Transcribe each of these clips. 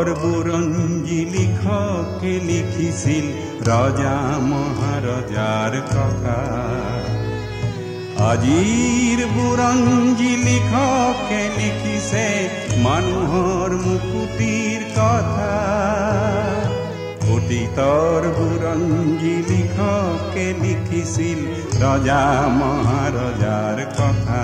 অতীতৰ বুৰঞ্জী লিখকে লিখিছিল ৰজা মহাৰজাৰ কথা। আজিৰ বুৰঞ্জী লিখকে লিখিছে মানুহৰ মুকুতিৰ কথা। অতীতৰ বুৰঞ্জী লিখকে লিখিছিল ৰজা মহাৰজাৰ কথা।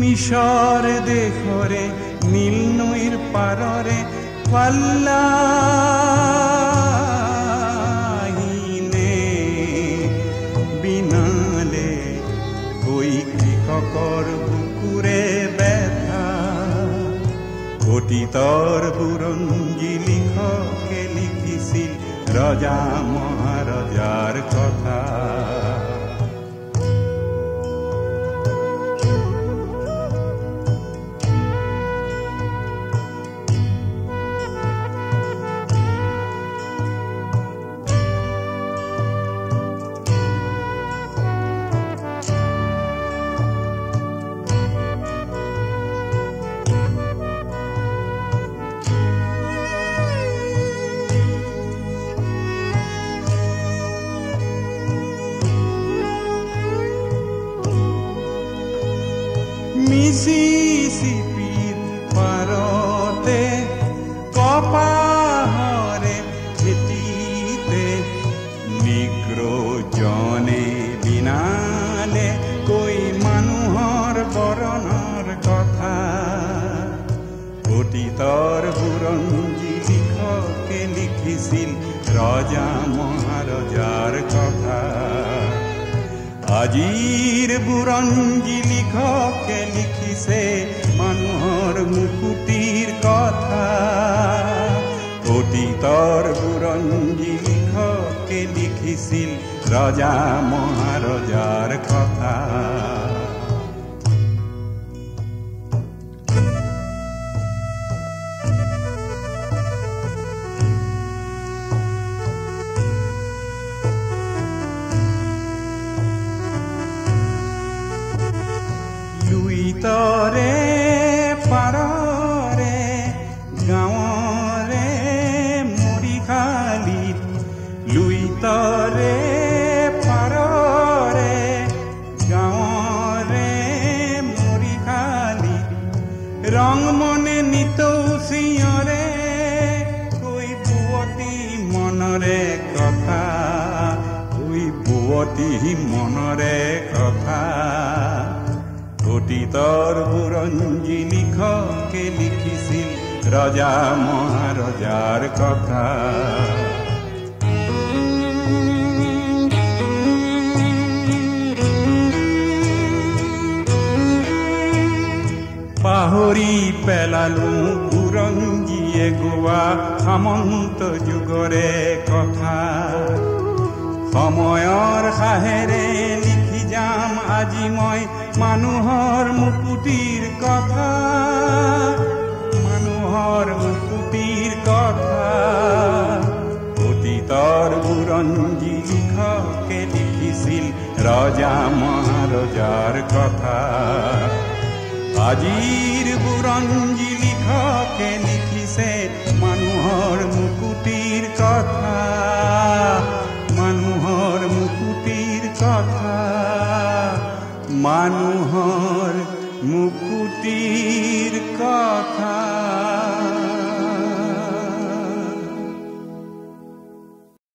মিশৰ দেশৰে নীল নৈৰ পাৰৰে পাল্লাহিনে বিনালে কৈ কৃষকৰ বুকুৰে ব্যথা। অতীতৰ বুৰঞ্জী লিখকে লিখিছিল ৰজা মহাৰজাৰ কথা। মিছিছিপিৰ পাৰতে কপাহৰে খেতিতে নিগ্ৰজনে বিনালে কৈ মানুহৰ বৰণৰ কথা। অতীতৰ বুৰঞ্জী লিখকে লিখিছিল ৰজা মহাৰজাৰ কথা। আজিৰ বুৰঞ্জী লিখকে লিখিছে মানুহৰ মুকুতিৰ কথা। অতীতৰ বুৰঞ্জী লিখকে লিখিছিল ৰজা মহাৰজাৰ কথা। লুইতৰে পাৰৰে গাঁৱৰে মৰিশালীত, লুইতৰে পাৰৰে গাঁৱৰে মৰিশালীত ৰং মনে নিতৌচিয়ৰে কৈ বুৱতী মনৰে কথা। কৈ বুৱতী মনৰে কথা। অতীতৰ বুৰঞ্জী লিখকে লিখিছিল ৰজা মহাৰজাৰ কথা। পাহৰি পেলালো বুৰঞ্জীয়ে গোৱা সামন্ত যুগৰে কথা। সময়ৰ সাহেৰে লিখি যাম আজি মই মানুহৰ মুকুতিৰ কথা। মানুহৰ মুকুতিৰ কথা। অতীতৰ বুৰঞ্জী লিখকে লিখিছিল ৰজা মহাৰজাৰ কথা। আজিৰ বুৰঞ্জী লিখকে লিখিছে মানুহৰ মুকুতিৰ কথা।